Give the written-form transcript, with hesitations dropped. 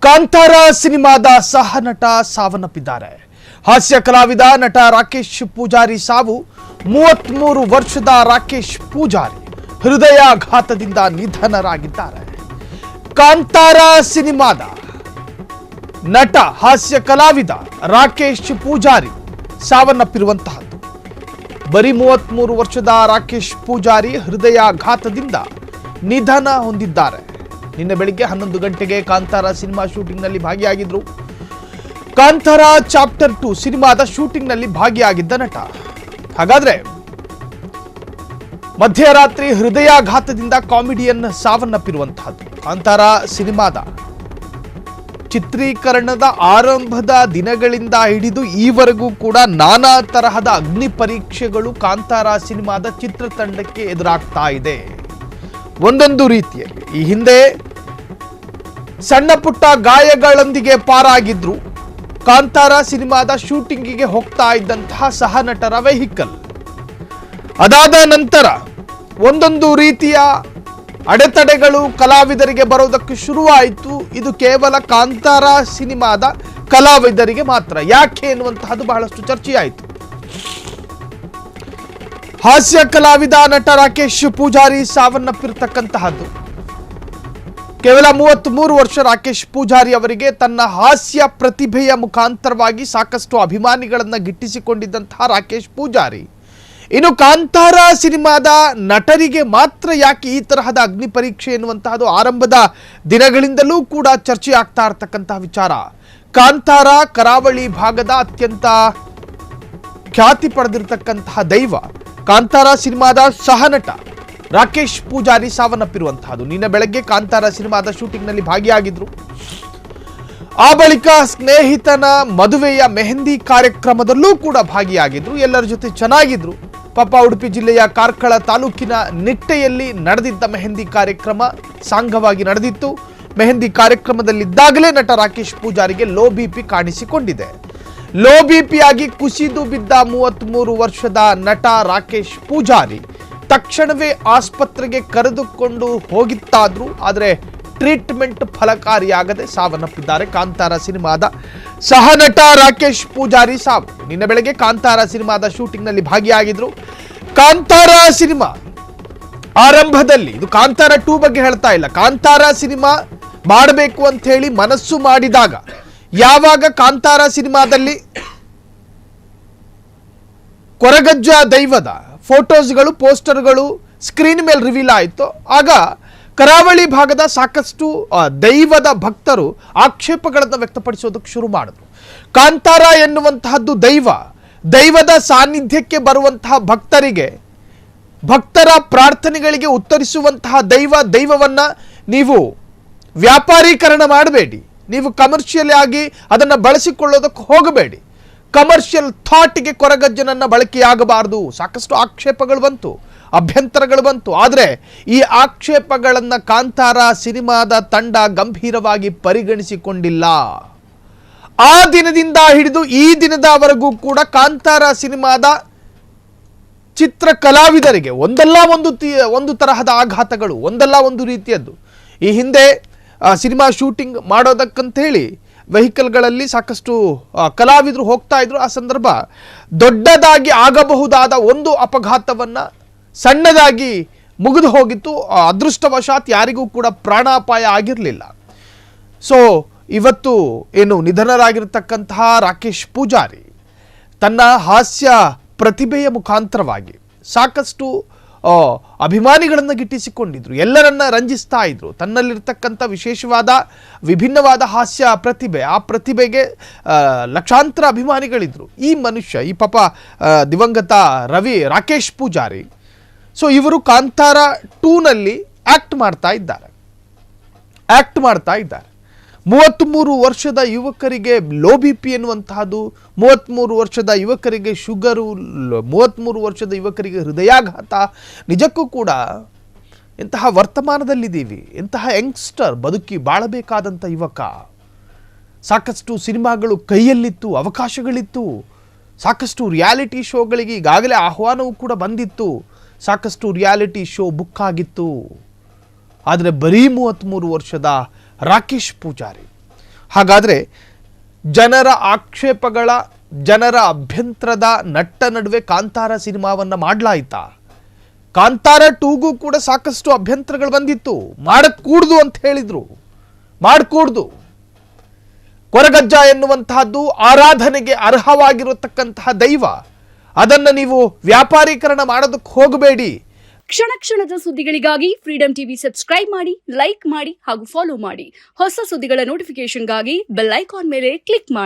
ಕಾಂತಾರ ಸಿನಿಮಾದ ಸಹ ನಟ ಸಾವನ್ನಪ್ಪಿದ್ದಾರೆ. ಹಾಸ್ಯ ಕಲಾವಿದ ನಟ ರಾಕೇಶ್ ಪೂಜಾರಿ ಸಾವು. 33 ವರ್ಷದ ರಾಕೇಶ್ ಪೂಜಾರಿ ಹೃದಯಾಘಾತದಿಂದ ನಿಧನರಾಗಿದ್ದಾರೆ. ಕಾಂತಾರ ಸಿನಿಮಾದ ನಟ ಹಾಸ್ಯ ಕಲಾವಿದ ರಾಕೇಶ್ ಪೂಜಾರಿ ಸಾವನ್ನಪ್ಪಿರುವಂತಹದ್ದು. ಬರೀ 33 ವರ್ಷದ ರಾಕೇಶ್ ಪೂಜಾರಿ ಹೃದಯಾಘಾತದಿಂದ ನಿಧನ ಹೊಂದಿದ್ದಾರೆ. ನಿನ್ನೆ ಬೆಳಿಗ್ಗೆ 11 ಗಂಟೆಗೆ ಕಾಂತಾರ ಸಿನಿಮಾ ಶೂಟಿಂಗ್ನಲ್ಲಿ ಭಾಗಿಯಾಗಿದ್ರು. ಕಾಂತಾರ ಚಾಪ್ಟರ್ 2 ಸಿನಿಮಾದ ಶೂಟಿಂಗ್ನಲ್ಲಿ ಭಾಗಿಯಾಗಿದ್ದ ನಟ. ಹಾಗಾದ್ರೆ ಮಧ್ಯರಾತ್ರಿ ಹೃದಯಾಘಾತದಿಂದ ಕಾಮಿಡಿಯನ್ ಸಾವನ್ನಪ್ಪಿರುವಂತಹದ್ದು. ಕಾಂತಾರ ಸಿನಿಮಾದ ಚಿತ್ರೀಕರಣದ ಆರಂಭದ ದಿನಗಳಿಂದ ಹಿಡಿದು ಈವರೆಗೂ ಕೂಡ ನಾನಾ ತರಹದ ಅಗ್ನಿ ಪರೀಕ್ಷೆಗಳು ಕಾಂತಾರ ಸಿನಿಮಾದ ಚಿತ್ರತಂಡಕ್ಕೆ ಎದುರಾಗ್ತಾ ಇದೆ. ಒಂದೊಂದು ರೀತಿಯಲ್ಲಿ ಈ ಹಿಂದೆ ಸಣ್ಣ ಪುಟ್ಟ ಗಾಯಗಳೊಂದಿಗೆ ಪಾರಾಗಿದ್ರು. ಕಾಂತಾರ ಸಿನಿಮಾದ ಶೂಟಿಂಗಿಗೆ ಹೋಗ್ತಾ ಇದ್ದಂತಹ ಸಹ ನಟರ ವೆಹಿಕಲ್ ಅದಾದ ನಂತರ ಒಂದೊಂದು ರೀತಿಯ ಅಡೆತಡೆಗಳು ಕಲಾವಿದರಿಗೆ ಬರೋದಕ್ಕೆ ಶುರುವಾಯಿತು. ಇದು ಕೇವಲ ಕಾಂತಾರ ಸಿನಿಮಾದ ಕಲಾವಿದರಿಗೆ ಮಾತ್ರ ಯಾಕೆ ಎನ್ನುವಂತಹದ್ದು ಬಹಳಷ್ಟು ಚರ್ಚೆಯಾಯಿತು. ಹಾಸ್ಯ ಕಲಾವಿದ ನಟ ರಾಕೇಶ್ ಪೂಜಾರಿ ಸಾವನ್ನಪ್ಪಿರ್ತಕ್ಕಂತಹದ್ದು. ಕೇವಲ 33 ವರ್ಷ ರಾಕೇಶ್ ಪೂಜಾರಿ ಅವರಿಗೆ ತನ್ನ ಹಾಸ್ಯ ಪ್ರತಿಭೆಯ ಮುಖಾಂತರವಾಗಿ ಸಾಕಷ್ಟು ಅಭಿಮಾನಿಗಳನ್ನ ಗಿಟ್ಟಿಸಿಕೊಂಡಿದ್ದಂತಹ ರಾಕೇಶ್ ಪೂಜಾರಿ ಇನ್ನು ಕಾಂತಾರ ಸಿನಿಮಾದ ನಟರಿಗೆ ಮಾತ್ರ ಯಾಕೆ ಈ ತರಹದ ಅಗ್ನಿ ಪರೀಕ್ಷೆ ಎನ್ನುವಂತಹದ್ದು ಆರಂಭದ ದಿನಗಳಿಂದಲೂ ಕೂಡ ಚರ್ಚೆ ಆಗ್ತಾ ಇರತಕ್ಕಂತಹ ವಿಚಾರ. ಕಾಂತಾರ ಕರಾವಳಿ ಭಾಗದ ಅತ್ಯಂತ ಖ್ಯಾತಿ ಪಡೆದಿರತಕ್ಕಂತಹ ದೈವ ಕಾಂತಾರ ಸಿನಿಮಾದ ಸಹ ನಟ ರಾಕೇಶ್ ಪೂಜಾರಿ ಸಾವನ್ನಪ್ಪಿರುವಂತಹದ್ದು. ನಿನ್ನೆ ಬೆಳಗ್ಗೆ ಕಾಂತಾರ ಸಿನಿಮಾದ ಶೂಟಿಂಗ್ನಲ್ಲಿ ಭಾಗಿಯಾಗಿದ್ರು. ಆ ಬಳಿಕ ಸ್ನೇಹಿತನ ಮದುವೆಯ ಮೆಹಂದಿ ಕಾರ್ಯಕ್ರಮದಲ್ಲೂ ಕೂಡ ಭಾಗಿಯಾಗಿದ್ರು. ಎಲ್ಲರ ಜೊತೆ ಚೆನ್ನಾಗಿದ್ರು. ಪಾಪ ಉಡುಪಿ ಜಿಲ್ಲೆಯ ಕಾರ್ಕಳ ತಾಲೂಕಿನ ನಿಟ್ಟೆಯಲ್ಲಿ ನಡೆದಿದ್ದ ಮೆಹಂದಿ ಕಾರ್ಯಕ್ರಮ ಸಾಂಗವಾಗಿ ನಡೆದಿತ್ತು. ಮೆಹಂದಿ ಕಾರ್ಯಕ್ರಮದಲ್ಲಿದ್ದಾಗಲೇ ನಟ ರಾಕೇಶ್ ಪೂಜಾರಿಗೆ ಲೋ ಬಿಪಿ ಕಾಣಿಸಿಕೊಂಡಿದೆ. ಲೋ ಬಿಪಿಯಾಗಿ ಕುಸಿದು ಬಿದ್ದ 33 ವರ್ಷದ ನಟ ರಾಕೇಶ್ ಪೂಜಾರಿ ತಕ್ಷಣವೇ ಆಸ್ಪತ್ರೆಗೆ ಕರೆದುಕೊಂಡು ಹೋಗಿತ್ತಾದ್ರು. ಆದರೆ ಟ್ರೀಟ್ಮೆಂಟ್ ಫಲಕಾರಿಯಾಗದೆ ಸಾವನ್ನಪ್ಪಿದ್ದಾರೆ. ಕಾಂತಾರ ಸಿನಿಮಾದ ಸಹ ನಟ ರಾಕೇಶ್ ಪೂಜಾರಿ ಸಾವು. ನಿನ್ನೆ ಬೆಳಗ್ಗೆ ಕಾಂತಾರ ಸಿನಿಮಾದ ಶೂಟಿಂಗ್ನಲ್ಲಿ ಭಾಗಿಯಾಗಿದ್ರು. ಕಾಂತಾರ ಸಿನಿಮಾ ಆರಂಭದಲ್ಲಿ ಇದು ಕಾಂತಾರ 2 ಬಗ್ಗೆ ಹೇಳ್ತಾ ಇಲ್ಲ. ಕಾಂತಾರ ಸಿನಿಮಾ ಮಾಡಬೇಕು ಅಂತ ಹೇಳಿ ಮನಸ್ಸು ಮಾಡಿದಾಗ ಯಾವಾಗ ಕಾಂತಾರ ಸಿನಿಮಾದಲ್ಲಿ ಕೊರಗಜ್ಜ ದೈವದ ಫೋಟೋಸ್ಗಳು ಪೋಸ್ಟರ್ಗಳು ಸ್ಕ್ರೀನ್ ಮೇಲೆ ರಿವೀಲ್ ಆಯಿತು, ಆಗ ಕರಾವಳಿ ಭಾಗದ ಸಾಕಷ್ಟು ದೈವದ ಭಕ್ತರು ಆಕ್ಷೇಪಗಳನ್ನು ವ್ಯಕ್ತಪಡಿಸೋದಕ್ಕೆ ಶುರು ಮಾಡಿದ್ರು. ಕಾಂತಾರ ಎನ್ನುವಂತಹದ್ದು ದೈವದ ಸಾನ್ನಿಧ್ಯಕ್ಕೆ ಬರುವಂತಹ ಭಕ್ತರ ಪ್ರಾರ್ಥನೆಗಳಿಗೆ ಉತ್ತರಿಸುವಂತಹ ದೈವವನ್ನ ನೀವು ವ್ಯಾಪಾರೀಕರಣ ಮಾಡಬೇಡಿ, ನೀವು ಕಮರ್ಷಿಯಲ್ ಆಗಿ ಅದನ್ನು ಬಳಸಿಕೊಳ್ಳೋದಕ್ಕೆ ಹೋಗಬೇಡಿ, ಕಮರ್ಷಿಯಲ್ ಥಾಟ್ಗೆ ಕೊರಗಜ್ಜನನ್ನ ಬಳಕೆಯಾಗಬಾರದು. ಸಾಕಷ್ಟು ಆಕ್ಷೇಪಗಳು ಬಂತು, ಅಭ್ಯಂತರಗಳು ಬಂತು. ಆದರೆ ಈ ಆಕ್ಷೇಪಗಳನ್ನ ಕಾಂತಾರ ಸಿನಿಮಾದ ತಂಡ ಗಂಭೀರವಾಗಿ ಪರಿಗಣಿಸಿಕೊಂಡಿಲ್ಲ. ಆ ದಿನದಿಂದ ಹಿಡಿದು ಈ ದಿನದವರೆಗೂ ಕೂಡ ಕಾಂತಾರ ಸಿನಿಮಾದ ಚಿತ್ರ ಕಲಾವಿದರಿಗೆ ಒಂದಲ್ಲ ಒಂದು ತರಹದ ಆಘಾತಗಳು, ಒಂದಲ್ಲ ಒಂದು ರೀತಿಯದ್ದು. ಈ ಹಿಂದೆ ಸಿನಿಮಾ ಶೂಟಿಂಗ್ ಮಾಡೋದಕ್ಕಂತ ಹೇಳಿ ವೆಹಿಕಲ್ಗಳಲ್ಲಿ ಸಾಕಷ್ಟು ಕಲಾವಿದರು ಹೋಗ್ತಾ ಇದ್ರು. ಆ ಸಂದರ್ಭ ದೊಡ್ಡದಾಗಿ ಆಗಬಹುದಾದ ಒಂದು ಅಪಘಾತವನ್ನ ಸಣ್ಣದಾಗಿ ಮುಗಿದು ಹೋಗಿತ್ತು. ಅದೃಷ್ಟವಶಾತ್ ಯಾರಿಗೂ ಕೂಡ ಪ್ರಾಣಾಪಾಯ ಆಗಿರಲಿಲ್ಲ. ಸೊ ಇವತ್ತು ಏನು ನಿಧನರಾಗಿರತಕ್ಕಂತಹ ರಾಕೇಶ್ ಪೂಜಾರಿ ತನ್ನ ಹಾಸ್ಯ ಪ್ರತಿಭೆಯ ಮುಖಾಂತರವಾಗಿ ಸಾಕಷ್ಟು ಅಭಿಮಾನಿಗಳನ್ನು ಗಿಟ್ಟಿಸಿಕೊಂಡಿದ್ರು, ಎಲ್ಲರನ್ನ ರಂಜಿಸ್ತಾ ಇದ್ರು. ತನ್ನಲ್ಲಿರ್ತಕ್ಕಂಥ ವಿಶೇಷವಾದ ವಿಭಿನ್ನವಾದ ಹಾಸ್ಯ ಪ್ರತಿಭೆ, ಆ ಪ್ರತಿಭೆಗೆ ಲಕ್ಷಾಂತರ ಅಭಿಮಾನಿಗಳಿದ್ರು. ಈ ಮನುಷ್ಯ, ಈ ಪಾಪ ದಿವಂಗತ ರಾಕೇಶ್ ಪೂಜಾರಿ, ಸೊ ಇವರು ಕಾಂತಾರ 2ನಲ್ಲಿ ಆಕ್ಟ್ ಮಾಡ್ತಾ ಇದ್ದಾರೆ. 33 ವರ್ಷದ ಯುವಕರಿಗೆ ಲೋ ಬಿ ಪಿ ಎನ್ನುವಂತಹದ್ದು, 33 ವರ್ಷದ ಯುವಕರಿಗೆ ಶುಗರು, 33 ವರ್ಷದ ಯುವಕರಿಗೆ ಹೃದಯಾಘಾತ. ನಿಜಕ್ಕೂ ಕೂಡ ಎಂತಹ ವರ್ತಮಾನದಲ್ಲಿದ್ದೀವಿ, ಎಂತಹ ಯಂಗ್ಸ್ಟರ್ ಬದುಕಿ ಬಾಳಬೇಕಾದಂಥ ಯುವಕ. ಸಾಕಷ್ಟು ಸಿನಿಮಾಗಳು ಕೈಯಲ್ಲಿತ್ತು, ಅವಕಾಶಗಳಿತ್ತು, ಸಾಕಷ್ಟು ರಿಯಾಲಿಟಿ ಶೋಗಳಿಗೆ ಈಗಾಗಲೇ ಆಹ್ವಾನವೂ ಕೂಡ ಬಂದಿತ್ತು, ಸಾಕಷ್ಟು ರಿಯಾಲಿಟಿ ಶೋ ಬುಕ್ ಆಗಿತ್ತು. ಆದರೆ ಬರೀ 33 ವರ್ಷದ ರಾಕೇಶ್ ಪೂಜಾರಿ ಹಾಗಾದರೆ ಜನರ ಆಕ್ಷೇಪಗಳ, ಜನರ ಅಭ್ಯಂತರದ ನಟ್ಟ ನಡುವೆ ಕಾಂತಾರ ಸಿನಿಮಾವನ್ನು ಮಾಡಲಾಯಿತಾ? ಕಾಂತಾರ 2ಗೂ ಕೂಡ ಸಾಕಷ್ಟು ಅಭ್ಯಂತರಗಳು ಬಂದಿತ್ತು. ಮಾಡಕೂಡ್ದು ಅಂತ ಹೇಳಿದ್ರು, ಮಾಡಕೂಡ್ದು. ಕೊರಗಜ್ಜ ಎನ್ನುವಂತಹದ್ದು ಆರಾಧನೆಗೆ ಅರ್ಹವಾಗಿರತಕ್ಕಂತಹ ದೈವ. ಅದನ್ನು ನೀವು ವ್ಯಾಪಾರೀಕರಣ ಮಾಡೋದಕ್ಕೆ ಹೋಗಬೇಡಿ. ಕ್ಷಣ ಕ್ಷಣದ ಸುದ್ದಿಗಳಿಗಾಗಿ ಫ್ರೀಡಂ ಟಿವಿ ಸಬ್ಸ್ಕ್ರೈಬ್ ಮಾಡಿ, ಲೈಕ್ ಮಾಡಿ ಹಾಗೂ ಫಾಲೋ ಮಾಡಿ. ಹೊಸ ಸುದ್ದಿಗಳ ನೋಟಿಫಿಕೇಶನ್ಗಾಗಿ ಬೆಲ್ ಐಕಾನ್ ಮೇಲೆ ಕ್ಲಿಕ್ ಮಾಡಿ.